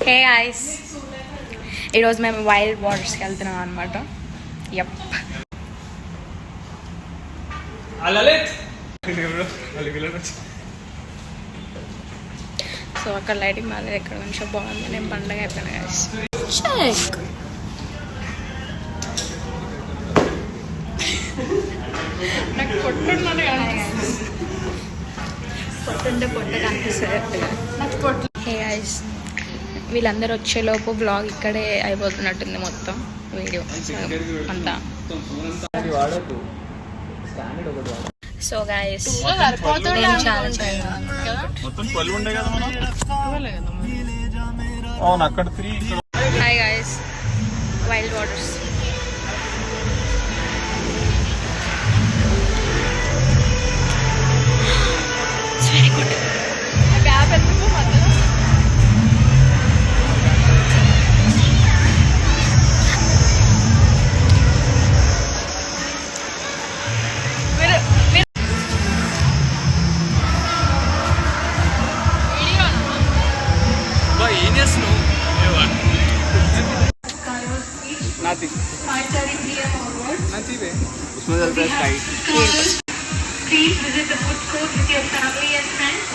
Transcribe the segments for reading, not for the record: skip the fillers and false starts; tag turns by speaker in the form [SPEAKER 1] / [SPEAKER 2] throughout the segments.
[SPEAKER 1] Hey guys, ఈరోజు మేము wild వాటర్స్కి వెళ్తున్నాం అనమాట. యప్. సో అక్కడ లైటింగ్ బాగాలేదు, ఎక్కడ నుంచో బాగుంది. నేను పండగ అయిపోయినా గాయ్స్. చెక్. నాకు పొట్టుండే పొట్ట కనిపిస్తుంది. హే గాయ్స్, వీళ్ళందరూ వచ్చేలోపు బ్లాగ్ ఇక్కడే అయిపోతున్నట్టుంది మొత్తం వీడియో అంతా. So guys, hi guys, wild waters. Very good.
[SPEAKER 2] Please visit the food court with your family and friends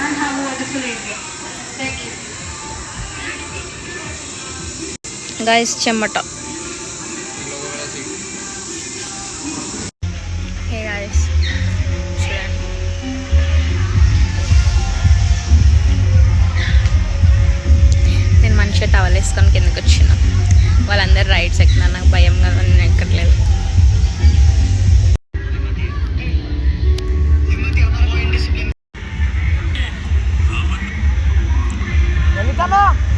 [SPEAKER 2] and have a wonderful evening. Thank you.
[SPEAKER 1] Guys, చెమ్మట. Hey guys, చూడండి. నేను మంచిగా towel వేసుకొని కిందకి వచ్చిన. వాళ్ళందరూ రైడ్స్ ఎక్కినా, నాకు భయం కదా, నేను ఎక్కట్లేదు.
[SPEAKER 3] Come on!